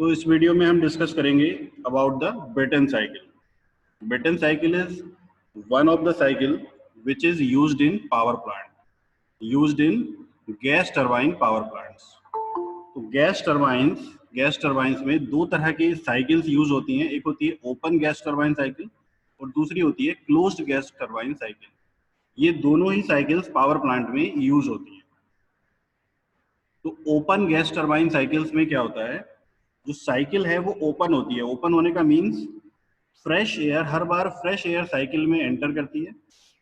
तो इस वीडियो में हम डिस्कस करेंगे about the Brayton cycle. Brayton cycle is one of the cycle which is used in power plant, used in gas turbine power plants. तो gas turbines में दो तरह की साइकिल्स यूज होती हैं। एक होती है ओपन गैस टरबाइन साइकिल और दूसरी होती है क्लोज्ड गैस टरबाइन साइकिल। ये दोनों ही साइकिल्स पावर प्लांट में यूज होती हैं। तो ओपन गैस टरबाइन साइकिल्स में क्या होता है, जो साइकिल है वो ओपन होती है। ओपन होने का मीन्स फ्रेश एयर, हर बार फ्रेश एयर साइकिल में एंटर करती है।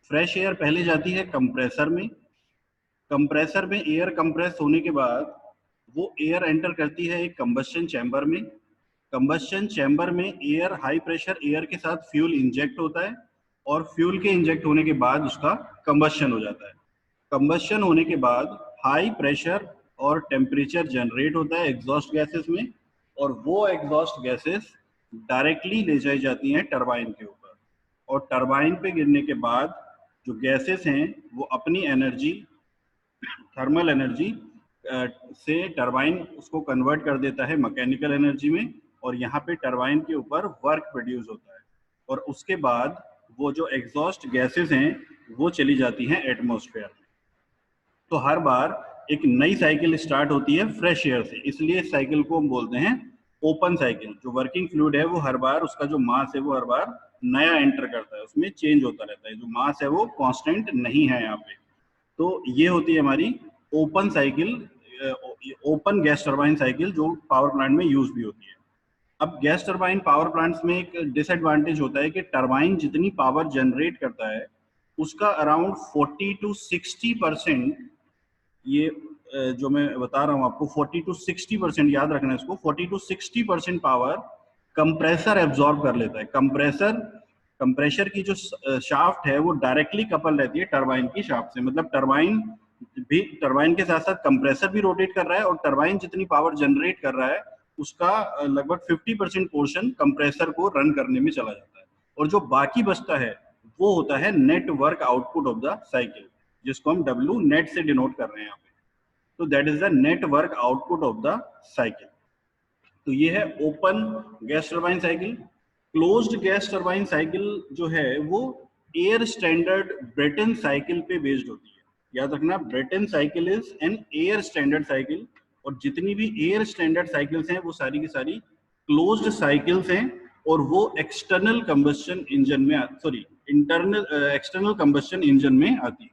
फ्रेश एयर पहले जाती है कंप्रेसर में, कंप्रेसर में एयर कंप्रेस होने के बाद वो एयर एंटर करती है एक कंबस्शन चैम्बर में। कंबस्शन चैम्बर में एयर, हाई प्रेशर एयर के साथ फ्यूल इंजेक्ट होता है और फ्यूल के इंजेक्ट होने के बाद उसका कंबस्शन हो जाता है। कंबस्शन होने के बाद हाई प्रेशर और टेम्परेचर जनरेट होता है एग्जॉस्ट गैसेस में, और वो एग्जॉस्ट गैसेस डायरेक्टली ले जाई जाती हैं टरबाइन के ऊपर, और टरबाइन पे गिरने के बाद जो गैसेस हैं वो अपनी एनर्जी, थर्मल एनर्जी से टरबाइन उसको कन्वर्ट कर देता है मैकेनिकल एनर्जी में, और यहाँ पे टरबाइन के ऊपर वर्क प्रोड्यूस होता है। और उसके बाद वो जो एग्जॉस्ट गैसेस हैं वो चली जाती हैं एटमॉस्फेयर में। तो हर बार एक नई साइकिल स्टार्ट होती है फ्रेश एयर से, इसलिए इस साइकिल को हम बोलते हैं ओपन साइकिल। जो वर्किंग फ्लूइड है वो हर बार, उसका जो मास है वो हर बार नया एंटर करता है, उसमें चेंज होता रहता है, जो मास है वो कांस्टेंट नहीं है यहाँ पे। तो ये होती है हमारी open cycle, open gas turbine cycle, जो पावर प्लांट में यूज भी होती है। अब गैस टरबाइन पावर प्लांट्स में एक डिसएडवांटेज होता है कि टरबाइन जितनी पावर जनरेट करता है उसका अराउंड 40 to 60%, ये जो मैं बता रहा हूँ आपको 40 to 60%, याद रखना है इसको, 40 to 60% पावर कंप्रेसर एब्जॉर्ब कर लेता है। कंप्रेसर की जो शाफ्ट है वो डायरेक्टली कपल रहती है टरबाइन की शाफ्ट से, मतलब टरबाइन के साथ साथ कंप्रेसर भी रोटेट कर रहा है, और टरबाइन जितनी पावर जनरेट कर रहा है उसका लगभग 50% पोर्शन कंप्रेसर को रन करने में चला जाता है, और जो बाकी बचता है वो होता है network output of the cycle, जिसको हम W नेट से डिनोट कर रहे हैं यहाँ पे। तो that is the network output of the cycle. तो ये है open gas turbine cycle. Closed gas turbine cycle जो है वो एयर स्टैंडर्ड ब्रेटन साइकिल पे बेस्ड होती है। याद रखना, Brayton cycle is an air standard cycle, और जितनी भी एयर स्टैंडर्ड साइकिल्स हैं वो सारी की सारी क्लोज्ड साइकिल्स हैं, और वो एक्सटर्नल कंबस्शन इंजन में, सॉरी एक्सटर्नल कंबस्शन इंजन में आती है।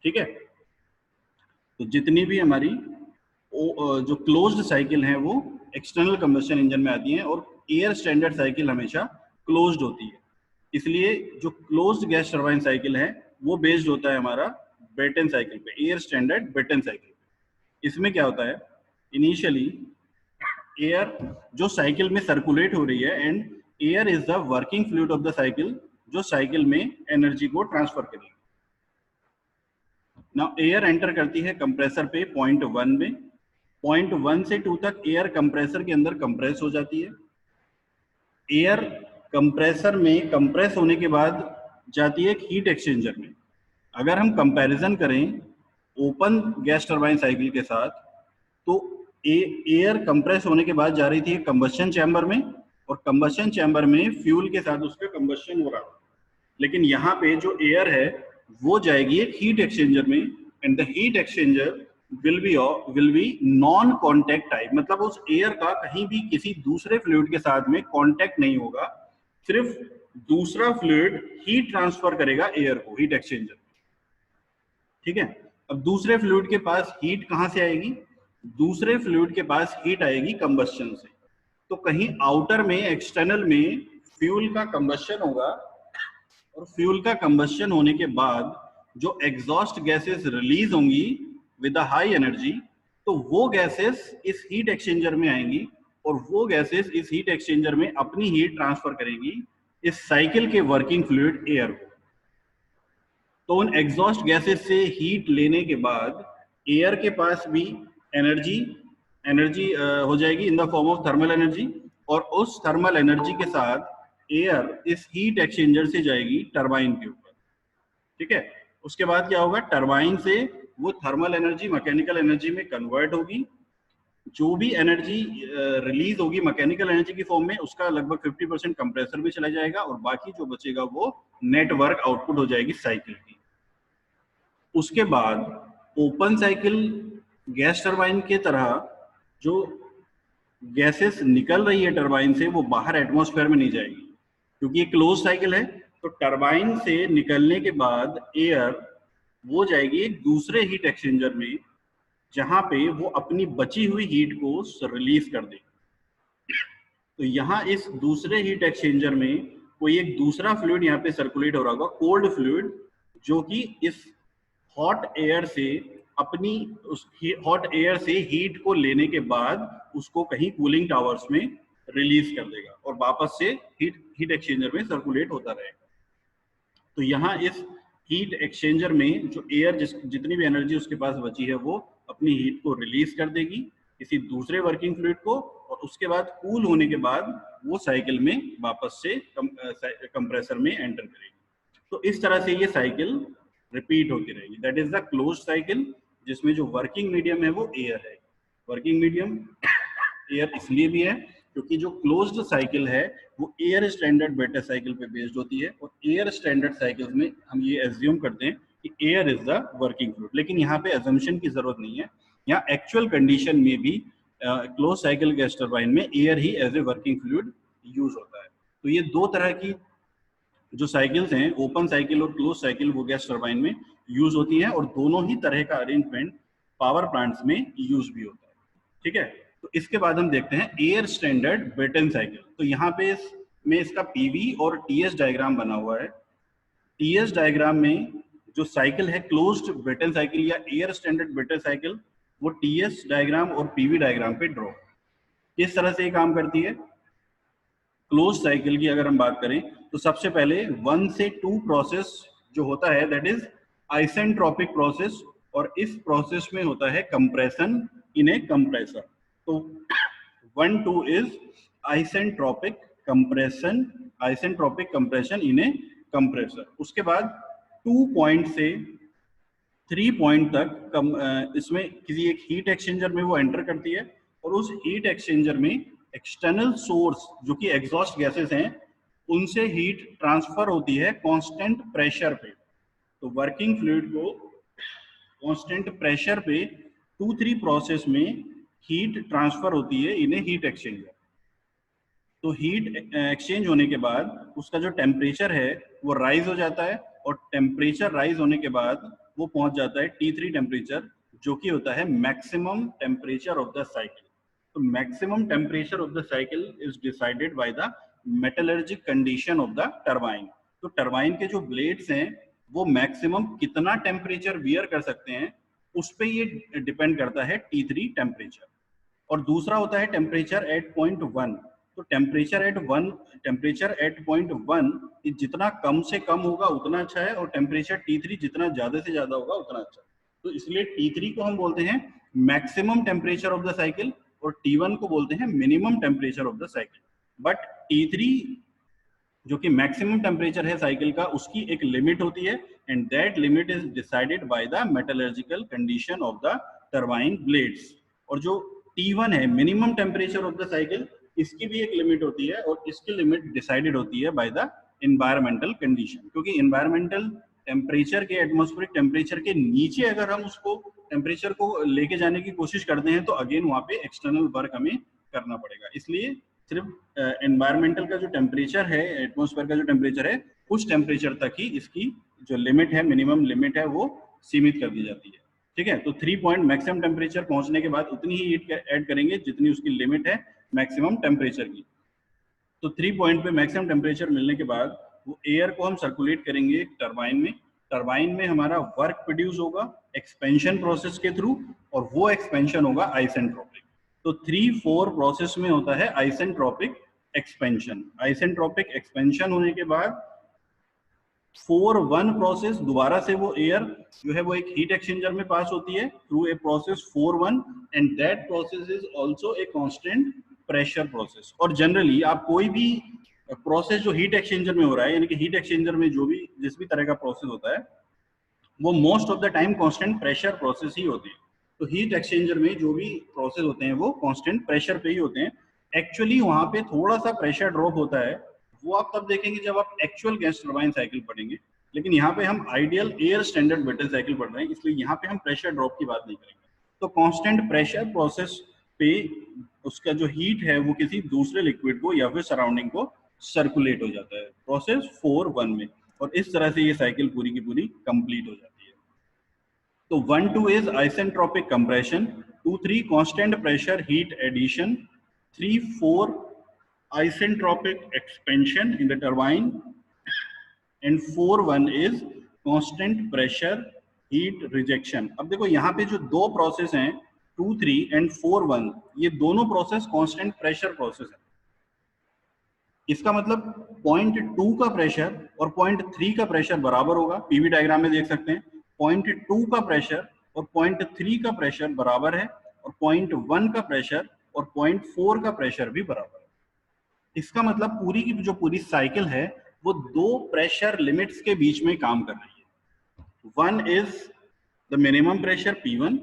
ठीक है, तो जितनी भी हमारी जो क्लोज्ड साइकिल है वो एक्सटर्नल कंबस्शन इंजन में आती हैं, और एयर स्टैंडर्ड साइकिल हमेशा क्लोज्ड होती है। इसलिए जो क्लोज्ड गैस टरबाइन साइकिल है वो बेस्ड होता है हमारा ब्रेटन साइकिल पे, एयर स्टैंडर्ड ब्रेटन साइकिल पे। इसमें क्या होता है, इनिशियली एयर जो साइकिल में सर्कुलेट हो रही है, and air is the working fluid of the cycle, जो साइकिल में एनर्जी को ट्रांसफर करेगी। नाउ एयर एंटर करती है कंप्रेसर पे पॉइंट 1 में, पॉइंट 1 से 2 तक एयर कंप्रेसर के अंदर कंप्रेस हो जाती है। एयर कंप्रेसर में कंप्रेस होने के बाद जाती है एक हीट एक्सचेंजर में। अगर हम कंपैरिजन करें ओपन गैस टरबाइन साइकिल के साथ, तो एयर कंप्रेस होने के बाद जा रही थी कंबस्शन चैम्बर में, और कंबस्शन चैम्बर में फ्यूल के साथ उसका कंबस्शन हो रहा था। लेकिन यहाँ पे जो एयर है वो जाएगी एक हीट एक्सचेंजर में, and the heat exchanger will be non contact type, मतलब उस एयर का कहीं भी किसी दूसरे फ्लूइड के साथ में कॉन्टैक्ट नहीं होगा, सिर्फ दूसरा फ्लूइड हीट ट्रांसफर करेगा एयर को हीट एक्सचेंजर। ठीक है, अब दूसरे फ्लूइड के पास हीट कहां से आएगी, दूसरे फ्लूइड के पास हीट आएगी कंबस्शन से। तो कहीं आउटर में, एक्सटर्नल में फ्यूल का कंबस्शन होगा, और फ्यूल का कंबस्शन होने के बाद जो एग्जॉस्ट गैसेस रिलीज होंगी विद अ हाई एनर्जी, तो वो गैसेस इस हीट एक्सचेंजर में आएंगी, और वो गैसेस इस हीट एक्सचेंजर में अपनी हीट ट्रांसफर करेंगी इस साइकिल के वर्किंग फ्लूइड एयर को। तो उन एग्जॉस्ट गैसेस से हीट लेने के बाद एयर के पास भी एनर्जी एनर्जी हो जाएगी in the form of thermal energy, और उस थर्मल एनर्जी के साथ एयर इस हीट एक्सचेंजर से जाएगी टरबाइन के ऊपर। ठीक है, उसके बाद क्या होगा, टरबाइन से वो थर्मल एनर्जी मैकेनिकल एनर्जी में कन्वर्ट होगी, जो भी एनर्जी रिलीज होगी मैकेनिकल एनर्जी की फॉर्म में, उसका लगभग 50% कंप्रेसर में चला जाएगा और बाकी जो बचेगा वो नेटवर्क आउटपुट हो जाएगी साइकिल की। उसके बाद ओपन साइकिल गैस टरबाइन के तरह जो गैसेस निकल रही है टरबाइन से वो बाहर एटमॉस्फेयर में नहीं जाएगी, क्योंकि ये क्लोज साइकिल है। तो टरबाइन से निकलने के बाद एयर वो जाएगी एक दूसरे हीट एक्सचेंजर में, जहां पे वो अपनी बची हुई हीट को रिलीज कर देगी। तो यहाँ इस दूसरे हीट एक्सचेंजर में कोई एक दूसरा फ्लूइड यहाँ पे सर्कुलेट हो रहा होगा, कोल्ड फ्लूइड, जो कि इस हॉट एयर से अपनी उस हॉट एयर से हीट को लेने के बाद उसको कहीं कूलिंग टावर्स में रिलीज कर देगा और वापस से हीट एक्सचेंजर में सर्कुलेट होता रहेगा। तो यहाँ इस हीट एक्सचेंजर में जो एयर जितनी भी एनर्जी उसके पास बची है वो अपनी हीट को रिलीज कर देगी किसी दूसरे वर्किंग फ्लूइड को, और उसके बाद कूल होने के बाद वो साइकिल में वापस से कंप्रेसर में एंटर करेगी। तो इस तरह से ये साइकिल रिपीट होती रहेगी। That is the close cycle, जिसमें जो वर्किंग मीडियम है वो एयर है। वर्किंग मीडियम एयर इसलिए भी है क्योंकि जो क्लोज्ड साइकिल है वो एयर स्टैंडर्ड बेटर साइकिल पे बेस्ड होती है, और एयर स्टैंडर्ड साइकिल्स में हम ये एज्यूम करते हैं कि air is the working fluid. लेकिन यहाँ पे एजम्पशन की जरूरत नहीं है, यहाँ एक्चुअल कंडीशन में भी क्लोज साइकिल गैस टरबाइन में एयर ही as a working fluid use होता है। तो ये दो तरह की जो साइकिल्स हैं, ओपन साइकिल और क्लोज साइकिल, वो गैस टरबाइन में यूज होती हैं, और दोनों ही तरह का अरेंजमेंट पावर प्लांट्स में यूज भी होता है। ठीक है, तो इसके बाद हम देखते हैं एयर स्टैंडर्ड ब्रेटन साइकिल। तो यहाँ पे में इसका पीवी और टीएस डायग्राम बना हुआ है। टीएस डायग्राम में जो साइकिल है क्लोज्ड ब्रेटन साइकिल या एयर स्टैंडर्ड ब्रेटन साइकिल, वो टीएस डायग्राम और पीवी डायग्राम पे ड्रॉ। किस तरह से ये काम करती है? क्लोज साइकिल की अगर हम बात करें तो सबसे पहले 1 से 2 प्रोसेस जो होता है दैट इज आइसेंट्रोपिक प्रोसेस, और इस प्रोसेस में होता है कंप्रेशन इन ए कंप्रेसर। तो 1-2 is isentropic compression, isentropic compression in A compressor. उसके बाद 2 पॉइंट से 3 पॉइंट तक इसमें किसी एक हीट एक्सचेंजर में वो एंटर करती है, और उस हीट एक्सचेंजर में एक्सटर्नल सोर्स जो कि एग्जॉस्ट गैसेस हैं उनसे हीट ट्रांसफर होती है कांस्टेंट प्रेशर पे। तो वर्किंग फ्लूइड को कांस्टेंट प्रेशर पे 2-3 प्रोसेस में हीट ट्रांसफर होती है इन ए हीट एक्सचेंजर। तो हीट एक्सचेंज होने के बाद उसका जो टेम्परेचर है वो राइज हो जाता है, और टेम्परेचर राइज होने के बाद वो पहुंच जाता है T3 टेम्परेचर, जो कि होता है maximum temperature of the cycle. तो maximum temperature of the cycle is decided by the metallurgic condition of the turbine. तो टरबाइन के जो ब्लेड्स हैं वो मैक्सिमम कितना टेम्परेचर वियर कर सकते हैं उस पर ये डिपेंड करता है T3 टेम्परेचर। और दूसरा होता है टेम्परेचर एट पॉइंट 1। तो टेम्परेचर एट पॉइंट 1 जितना कम से कम होगा उतना अच्छा है, और टेम्परेचर T3 जितना ज्यादा से ज्यादा होगा उतना अच्छा है। तो इसलिए T3 को हम बोलते हैं maximum temperature of the cycle, और T1 को बोलते हैं minimum temperature of the cycle. But T3 जो कि मैक्सिमम टेम्परेचर है साइकिल का, उसकी एक लिमिट होती है, and that limit is decided by the metallurgical condition of the turbine blades. और जो T1 है minimum temperature of the cycle, इसकी भी एक लिमिट होती है, और इसकी लिमिट डिसाइडेड होती है बाय द एनवायरमेंटल कंडीशन। क्योंकि एनवायरमेंटल टेम्परेचर के, एटमॉस्फेरिक टेम्परेचर के नीचे अगर हम उसको टेम्परेचर को लेके जाने की कोशिश करते हैं तो अगेन वहां पे एक्सटर्नल वर्क हमें करना पड़ेगा। इसलिए सिर्फ एनवायरमेंटल का जो टेम्परेचर है, एटमॉस्फेयर का जो टेम्परेचर है, उस टेम्परेचर तक ही इसकी जो लिमिट है, मिनिमम लिमिट है, वो सीमित कर दी जाती है। ठीक है, तो 3 पॉइंट मैक्सिमम टेम्परेचर पहुंचने के बाद उतनी ही हीट ऐड करेंगे जितनी उसकी लिमिट है मैक्सिमम टेम्परेचर की। तो 3 पॉइंट पे मैक्सिमम टेम्परेचर मिलने के बाद वो एयर को हम सर्कुलेट करेंगे टरबाइन में। टरबाइन में हमारा वर्क प्रोड्यूस होगा एक्सपेंशन प्रोसेस के थ्रू, और वो एक्सपेंशन होगा आइसेंट्रोपिक। तो 3-4 प्रोसेस में होता है आइसेंट्रोपिक एक्सपेंशन। आइसेंट्रोपिक एक्सपेंशन होने के बाद 4-1 प्रोसेस, दोबारा से वो एयर जो है वो एक हीट एक्सचेंजर में पास होती है through a process 4-1, and that process is also a constant pressure process. और जनरली आप कोई भी प्रोसेस जो हीट एक्सचेंजर में हो रहा है, यानी कि हीट एक्सचेंजर में जो भी जिस भी तरह का प्रोसेस होता है वो most of the time constant pressure process ही होती है। तो हीट एक्सचेंजर में जो भी प्रोसेस होते हैं वो कांस्टेंट प्रेशर पे ही होते हैं। एक्चुअली वहां पे थोड़ा सा प्रेशर ड्रॉप होता है, वो आप तब देखेंगे जब आप एक्चुअल गैस टरबाइन साइकिल पढ़ेंगे। लेकिन यहाँ पे हम ideal air standard Brayton cycle पढ़ रहे हैं, इसलिए यहाँ पे हम प्रेशर ड्रॉप की बात नहीं करेंगे। तो कांस्टेंट प्रेशर प्रोसेस पे उसका जो हीट है वो किसी दूसरे लिक्विड को या फिर सराउंडिंग को सर्कुलेट हो जाता है प्रोसेस 4-1 में, और इस तरह से ये साइकिल पूरी की पूरी कंप्लीट हो जाती है। तो 1-2 is isentropic compression, 2-3 constant pressure heat addition, 3-4 isentropic expansion in the turbine, and 4-1 is constant pressure heat rejection। अब देखो यहाँ पे जो दो प्रोसेस हैं 2-3 and 4-1, ये दोनों प्रोसेस कांस्टेंट प्रेशर प्रोसेस है। इसका मतलब पॉइंट 2 का प्रेशर और पॉइंट 3 का प्रेशर बराबर होगा, पीवी डायग्राम में देख सकते हैं। पॉइंट 2 का प्रेशर और पॉइंट 3 का प्रेशर बराबर है, और पॉइंट 1 का प्रेशर और पॉइंट 4 का प्रेशर भी बराबर है। इसका मतलब पूरी की जो पूरी साइकिल है वो दो प्रेशर लिमिट्स के बीच में काम कर रही है। One is the minimum pressure P1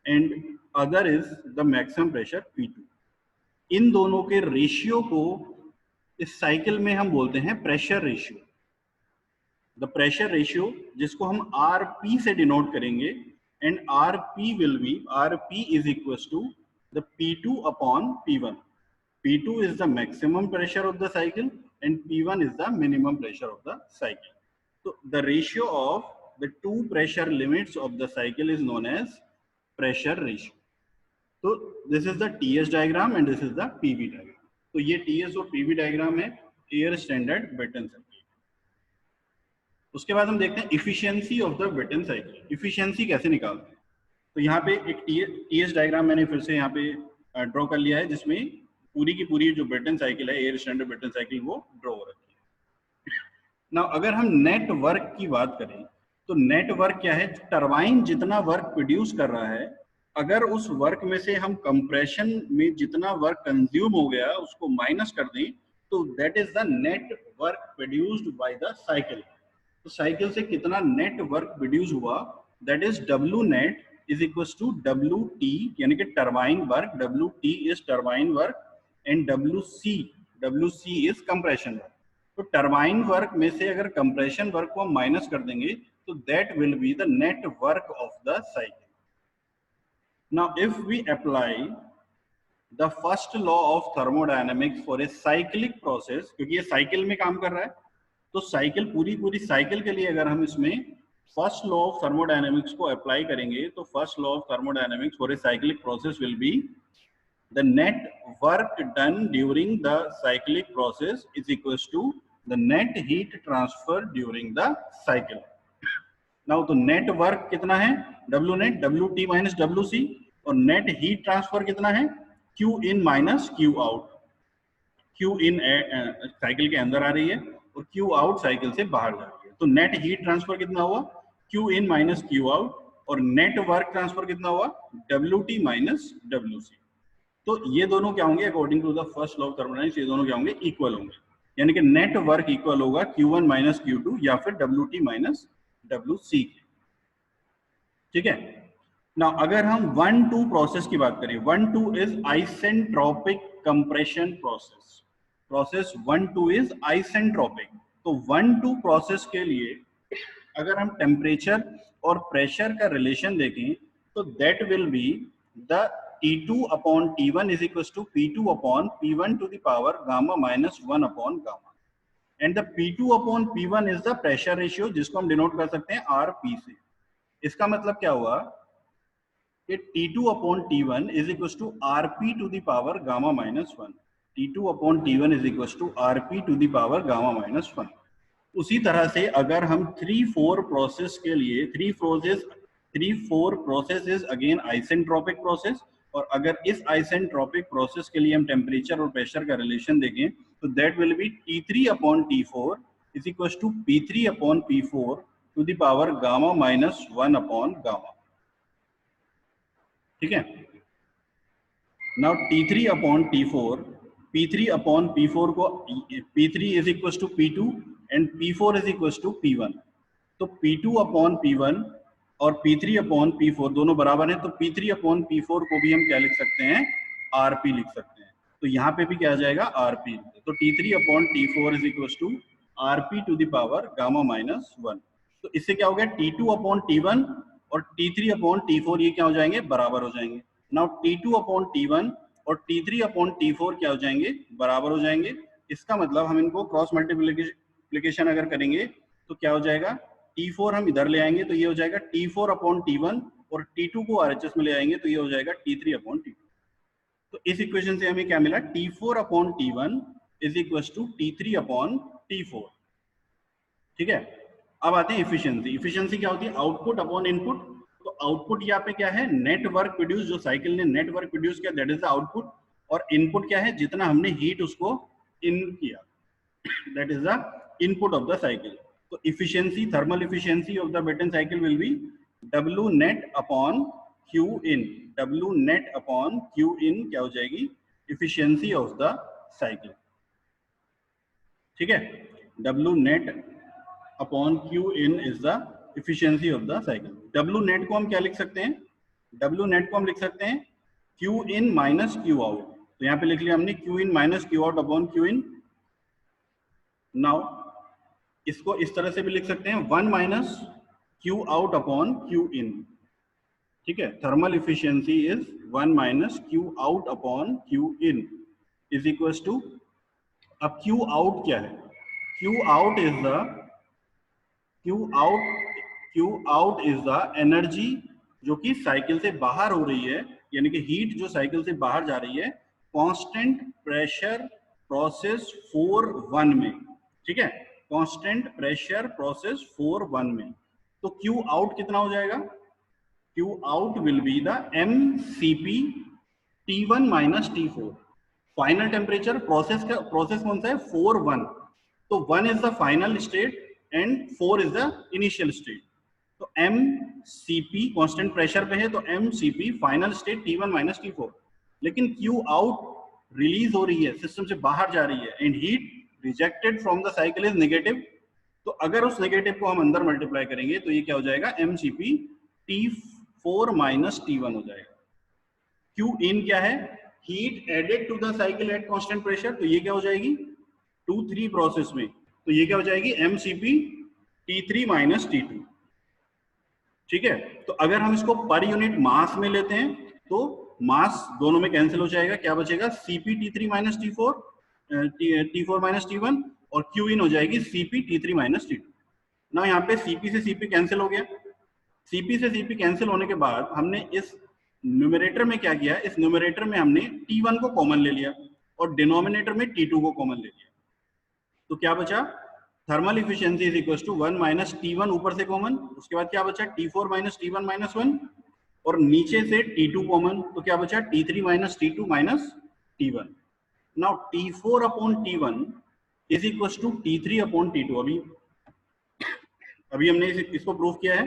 and other is the maximum pressure P2। इन दोनों के रेशियो को इस साइकिल में हम बोलते हैं pressure ratio. The pressure ratio जिसको हम RP से डिनोट करेंगे, and RP will be RP is equal to the P2 upon P1। P2 is the maximum pressure of the cycle and P1 is the minimum pressure of the cycle. So the ratio of the two pressure limits of the cycle is known as pressure ratio. So this is the TS diagram and this is the PV diagram. तो ये TS और PV diagram है air standard Brayton cycle. उसके बाद हम देखते हैं efficiency of the Brayton cycle. Efficiency कैसे निकालते हैं? तो यहाँ पे एक TS डायग्राम मैंने फिर से यहाँ पे ड्रॉ कर लिया है, जिसमें पूरी की पूरी जो ब्रेटन साइकिल है एयर स्टैंडर्ड ब्रेटन साइकिल वो ड्रॉ हो रखी है। नाउ अगर हम नेट वर्क की बात करें तो नेट वर्क क्या है? टरबाइन जितना वर्क प्रोड्यूस कर रहा है, अगर उस वर्क में से हम कंप्रेशन में जितना वर्क कंज्यूम हो गया उसको माइनस कर दें तो that is the net work produced by the cycle. तो साइकिल से कितना नेट वर्क प्रोड्यूस हुआ, that is W net is equal to WT, यानी कि turbine work. WT is turbine work and WC is compression work. तो turbine work में से अगर कंप्रेशन वर्क को हम माइनस कर देंगे तो that will be the net work of the cycle. Now if we apply the first law of thermodynamics for a cyclic process, क्योंकि ये साइकिल में काम कर रहा है, तो साइकिल पूरी साइकिल के लिए अगर हम इसमें फर्स्ट लॉ ऑफ थर्मोडायनेमिक्स को अप्लाई करेंगे तो first law of thermodynamics for a cyclic process will be the net work done during the cyclic process is equals to the net heat transfer during the cycle. Now तो net work कितना है? W net, WT minus WC, और net heat transfer कितना है? Q in minus Q out। Q in cycle के अंदर आ रही है और Q out साइकिल से बाहर जा रही है। तो net heat transfer कितना हुआ? Q in minus Q out, और net work transfer कितना हुआ? WT minus WC। तो ये दोनों क्या होंगे? According to the first law of thermodynamics ये दोनों क्या होंगे? इक्वल होंगे, यानी कि नेट वर्क इक्वल होगा Q1 माइनस Q2 या फिर WT माइनस WC। ठीक है। नाउ अगर हम 1-2 प्रोसेस की बात करें, 1-2 is isentropic compression process. Process 1-2 is isentropic. तो 1-2 प्रोसेस के लिए अगर हम टेम्परेचर और प्रेशर का रिलेशन देखें तो that will be the T2 upon T1 is equals to P2 upon P1 to the power gamma minus 1 upon gamma, and the P2 upon P1 is the pressure ratio जिसको हम denote कर सकते हैं RP से। इसका मतलब क्या हुआ कि T2 upon T1 is equals to RP to the power gamma minus 1। T2 upon T1 is equals to RP to the power gamma minus 1। उसी तरह से अगर हम 3-4 प्रोसेस के लिए 3-4 process is again isentropic process, और अगर इस आइसेंट्रोपिक प्रोसेस के लिए हम टेम्परेचर और प्रेशर का रिलेशन देखें तो that will be T3 upon T4 is equal to P3 upon P4 to the power gamma minus 1 upon gamma. ठीक है। Now T3 upon T4, P3 upon P4 को P3 is equal to P2 and P4 is equal to P1। तो P2 upon P1 और P3 upon P4 दोनों बराबर हैं, तो P3 upon P4 को भी हम क्या लिख सकते हैं, RP लिख सकते हैं। तो यहाँ पे भी क्या आ जाएगा, RP। तो T3 upon T4 is equal to RP to the power gamma minus 1। तो इससे क्या हो गया, T2 अपॉन T1 और T3 अपॉन T4 ये क्या हो जाएंगे, बराबर हो जाएंगे। नाउ T2 अपॉन T1 और T3 अपॉन T4 क्या हो जाएंगे, बराबर हो जाएंगे। इसका मतलब हम इनको क्रॉस मल्टीप्लिकेशन अगर करेंगे तो क्या हो जाएगा, T4 हम इधर ले आएंगे तो ये हो जाएगा T4 अपॉन T1 और T2 को RHS में ले आएंगे तो ये हो जाएगा T3 अपॉन T2। तो इस इक्वेशन से हमें क्या मिला, T4 upon T1 is equal to T3 upon T4। ठीक है, अब आते हैं इफिशियंसी। इफिशियंसी क्या होती है, आउटपुट अपॉन इनपुट। तो आउटपुट यहाँ पे क्या है, नेट वर्क प्रोड्यूस, जो साइकिल ने नेट वर्क प्रोड्यूस किया दैट इज द आउटपुट। और इनपुट क्या है, जितना हमने हीट उसको इन किया that is the input of the cycle. तो efficiency, thermal efficiency of the Brayton cycle will be W net upon Q in. W net upon Q in क्या हो जाएगी, इफिशियंसी ऑफ द साइकिल। ठीक है, W net upon Q in is the efficiency of the cycle. W net को हम क्या लिख सकते हैं, W नेट को हम लिख सकते हैं Q in minus Q out. तो यहाँ पे लिख लिया हमने Q in minus Q out upon Q in. Now इसको इस तरह से भी लिख सकते हैं 1 minus Q out upon Q in. ठीक है, thermal efficiency is 1 minus Q out upon Q in is equal to, अब Q आउट क्या है, Q out is the Q out is the energy जो कि साइकिल से बाहर हो रही है, यानी कि हीट जो साइकिल से बाहर जा रही है कांस्टेंट प्रेशर प्रोसेस 4-1 में। ठीक है, कांस्टेंट प्रेशर प्रोसेस 4-1 में। तो Q आउट कितना हो जाएगा, Q out will be the MCP T1 minus T4। Final temperature process का, प्रोसेस कौन सा है, 4-1। तो 1 is the final state and 4 is the initial state. तो MCP कांस्टेंट प्रेशर पे है, तो MCP final state T1 minus T4। लेकिन Q आउट रिलीज हो रही है, सिस्टम से बाहर जा रही है, and heat rejected from the cycle is negative. तो अगर उस नेगेटिव को हम अंदर मल्टीप्लाई करेंगे तो ये क्या हो जाएगा, MCP T4 माइनस T1 हो जाएगा। Q इन क्या है, heat added to the cycle at constant pressure. तो ये क्या हो जाएगी 2-3 प्रोसेस में, तो ये क्या हो जाएगी MCP T3 माइनस T2। ठीक है, तो अगर हम इसको पर यूनिट मास में लेते हैं तो मास दोनों में कैंसिल हो जाएगा, क्या बचेगा CP T3 minus T4, T4 minus T1, और Q इन हो जाएगी CP T3 माइनस T2। ना यहाँ पे CP से CP कैंसिल हो गया। CP से CP कैंसिल होने के बाद हमने इस न्यूमरेटर में क्या किया, इस न्यूमरेटर में हमने T1 को कॉमन ले लिया और डिनोमिनेटर में T2 को कॉमन ले लिया। तो क्या बचा, thermal efficiency is equal to 1 minus T1 ऊपर से कॉमन, उसके बाद क्या बचा T4 माइनस T1 माइनस 1, और नीचे से T2 कॉमन, तो क्या बचा T3 minus T2 minus T1। Now T4 upon T1 is equal to T3 upon T2। अभी हमने इसको प्रूव किया है,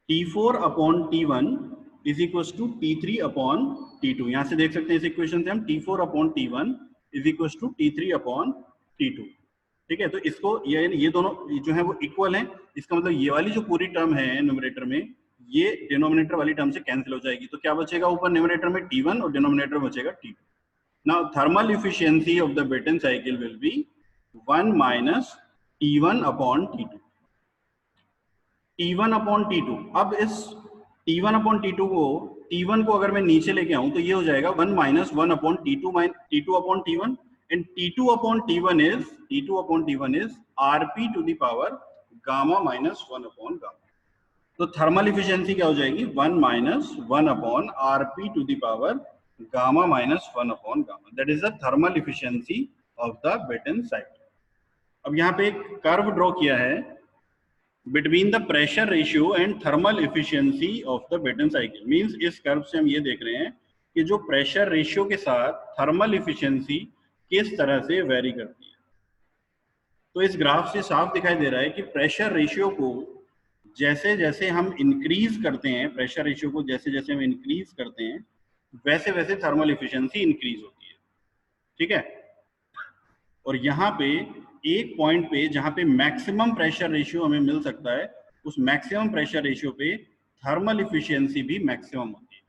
T4 upon T1 is equal to T3 upon T2। यहां से देख सकते हैं इस इक्वेशन से हम T4 upon T1 is equal to T3 upon T2। ठीक है, तो इसको ये दोनों जो है वो इक्वल हैं। इसका मतलब ये वाली जो पूरी टर्म है न्यूमरेटर में, ये डिनोमिनेटर वाली टर्म से कैंसिल हो जाएगी। तो क्या बचेगा ऊपर न्यूमरेटर में T1 और डिनोमिनेटर में बचेगा T2। Now thermal efficiency of the Brayton cycle will be 1 minus T1 upon T2। T1 upon T2, अब इस T1 अपॉन T2 को, T1 को अगर मैं नीचे लेके आऊं तो ये हो जाएगा 1 minus 1 upon T2 upon T1, and T2 upon T1 is RP to the power gamma minus 1 upon gamma. तो थर्मल इफिशियंसी क्या हो जाएगी 1 minus 1 upon RP to the power gamma minus 1 upon gamma. That is the thermal efficiency of the Brayton cycle. अब यहाँ पे एक curve draw किया है between the pressure ratio and thermal efficiency of the Brayton cycle. Means इस curve से हम ये देख रहे हैं कि जो प्रेशर रेशियो के साथ थर्मल इफिशियंसी किस तरह से वेरी करती है। तो इस ग्राफ से साफ दिखाई दे रहा है कि प्रेशर रेशियो को जैसे जैसे हम इंक्रीज करते हैं, प्रेशर रेशियो को जैसे जैसे हम इंक्रीज करते हैं वैसे वैसे थर्मल इफिशियंसी इंक्रीज होती है। ठीक है, और यहाँ पे एक पॉइंट पे जहाँ पे मैक्सिमम प्रेशर रेशियो हमें मिल सकता है उस मैक्सिमम प्रेशर रेशियो पे थर्मल इफिशियंसी भी मैक्सिमम होती है,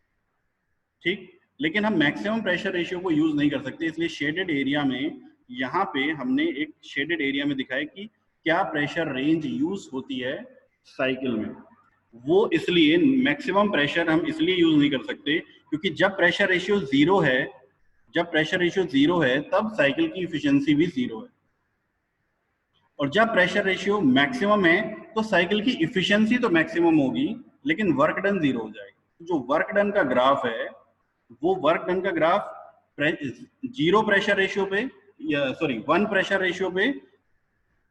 ठीक। लेकिन हम मैक्सिमम प्रेशर रेशियो को यूज नहीं कर सकते, इसलिए शेडेड एरिया में यहाँ पे हमने एक शेडेड एरिया में दिखाया कि क्या प्रेशर रेंज यूज होती है साइकिल में। वो इसलिए मैक्सिमम प्रेशर हम इसलिए यूज नहीं कर सकते क्योंकि जब प्रेशर रेशियो जीरो है, जब प्रेशर रेशियो जीरो है तब साइकिल की इफिशियंसी भी जीरो है, और जब प्रेशर रेशियो मैक्सिमम है तो साइकिल की इफिशियंसी तो मैक्सिमम होगी लेकिन वर्क डन जीरो हो जाएगा। जो वर्क डन का ग्राफ है वो वर्क डन का ग्राफ जीरो प्रेशर रेशियो पे या सॉरी वन प्रेशर रेशियो पे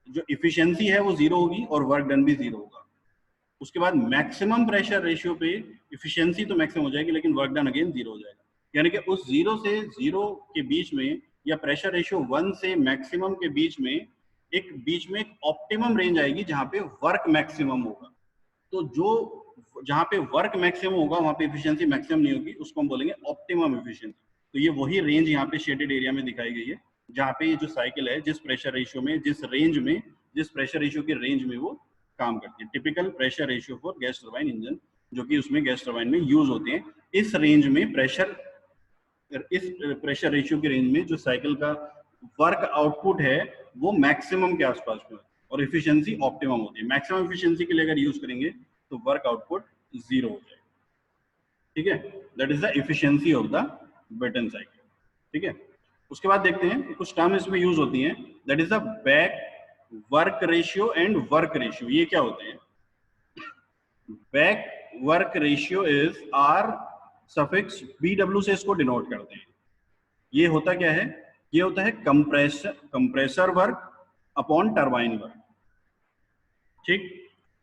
जो इफिशियंसी है वो जीरो होगी और वर्क डन भी जीरो होगा। उसके बाद मैक्सिमम प्रेशर रेशियो पे इफिशियंसी तो मैक्सिमम हो जाएगी लेकिन वर्क डन अगेन जीरो हो जाएगा। यानी कि उस जीरो से जीरो के बीच में या प्रेशर रेशियो 1 से मैक्सिमम के बीच में एक ऑप्टिमम रेंज आएगी जहां पे वर्क मैक्सिमम होगा। तो जो जहां पे वर्क मैक्सिमम होगा वहां पे इफिशियंसी मैक्सिमम नहीं होगी, उसको हम बोलेंगे ऑप्टिमम इफिशियंसी। तो ये वही रेंज यहाँ पे शेडेड एरिया में दिखाई गई है जहाँ पे ये जो साइकिल है जिस प्रेशर रेशियो में जिस प्रेशर रेशियो के रेंज में वो काम करती है। Typical pressure ratio for gas turbine engine जो कि उसमें गैस टरबाइन में यूज होते हैं। इस रेंज में इस प्रेशर रेशियो के रेंज में जो साइकिल का वर्क आउटपुट है वो मैक्सिमम के आसपास में और इफिशियंसी ऑप्टिमम होती है। मैक्सिमम इफिशियंसी के लिए अगर यूज करेंगे तो वर्क आउटपुट जीरो हो जाएगा, ठीक है। That is the efficiency of the Brayton cycle, ठीक है। उसके बाद देखते हैं कुछ टर्म इसमें यूज होती हैं। That is the back work ratio and work ratio. ये क्या होते हैं? Back work ratio is R suffix BW से इसको डिनोट करते हैं। ये होता क्या है? ये होता है compressor work upon turbine work, ठीक।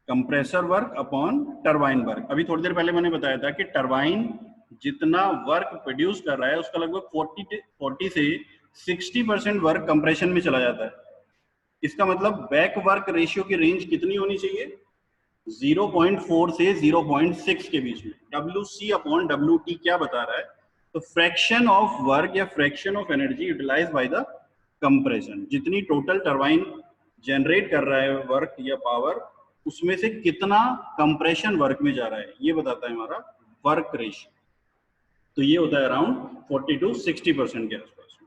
Compressor work upon turbine work. अभी थोड़ी देर पहले मैंने बताया था कि टरबाइन जितना वर्क प्रोड्यूस कर रहा है उसका लगभग 40 से 60% वर्क कंप्रेशन में चला जाता है। इसका मतलब बैक वर्क रेशियो की रेंज कितनी होनी चाहिए? 0.4 से 0.6 के बीच में। WC अपॉन WT क्या बता रहा है? तो फ्रैक्शन ऑफ वर्क या fraction of energy utilize by the compression. जितनी टोटल टरबाइन जनरेट कर रहा है वर्क या पावर, उसमें से कितना कंप्रेशन वर्क में जा रहा है, ये बताता है हमारा वर्क रेशियो। तो ये होता है अराउंड 40 to 60% के आसपास।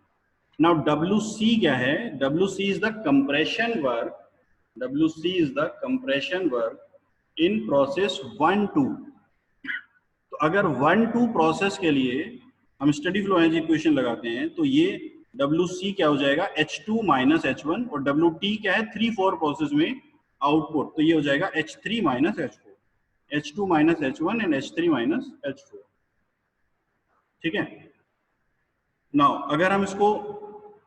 नाउ WC क्या है? WC is the compression work, WC is the compression work in process 1-2। तो अगर 1-2 प्रोसेस के लिए हम स्टडी फ्लो एनर्जी इक्वेशन लगाते हैं तो ये WC क्या हो जाएगा? H2 माइनस H1, और WT क्या है? 3-4 प्रोसेस में आउटपुट, तो ये हो जाएगा H3 minus H4, H2 minus H1 and H3 minus H4, ठीक है। नाउ अगर हम इसको,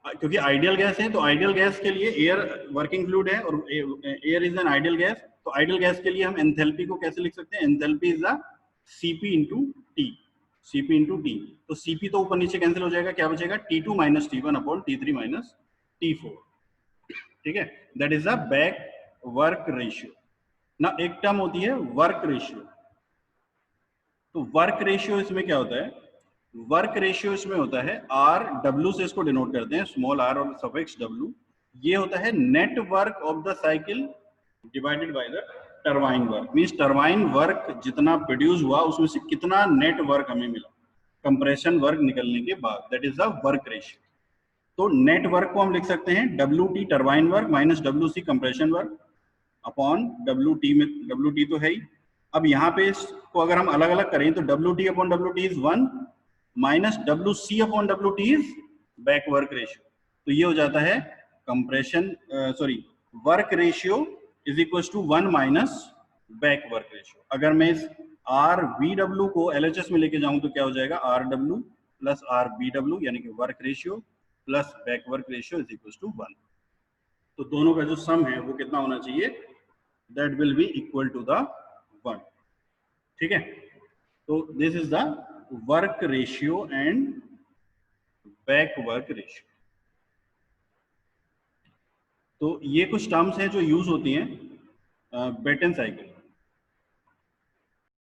क्योंकि आइडियल गैस है तो आइडियल गैस के लिए एयर वर्किंग फ्लूइड है और air is an ideal gas, तो आइडियल गैस के लिए हम एंथैल्पी को कैसे लिख सकते हैं? Enthalpy is the Cp into T, Cp into T. तो Cp तो ऊपर नीचे कैंसिल हो जाएगा, क्या बचेगा? T2 minus T1 upon T3 minus T4, ठीक है। That is the back work ratio. ना एक टर्म होती है वर्क रेशियो। तो वर्क रेशियो इसमें क्या होता है? वर्क रेशियो इसमें होता है RW से इसको डिनोट करते हैं, स्मॉल r और सफिक्स W। ये होता है net work of the cycle divided by the turbine work. Means turbine work जितना प्रोड्यूस हुआ उसमें से कितना नेट वर्क हमें मिला कंप्रेशन वर्क निकलने के बाद, that is the work ratio. तो नेट वर्क को हम लिख सकते हैं WT turbine work minus WC compression work upon WT में WT तो है ही। अब यहाँ पे इसको अगर हम अलग अलग करें तो WT upon WT is 1 minus WC upon WT is back work ratio. तो ये हो जाता है compression work ratio is equal to 1 minus back work ratio. अगर मैं इस RVW को LHS में लेके जाऊं तो क्या हो जाएगा? RW प्लस RBW यानी कि work ratio plus back work ratio is equal to 1। तो दोनों का जो सम है वो कितना होना चाहिए? That will be equal to the 1, ठीक है। तो this is the work ratio and back work ratio. तो ये कुछ टर्म्स हैं जो यूज होती हैं ब्रेटन साइकिल।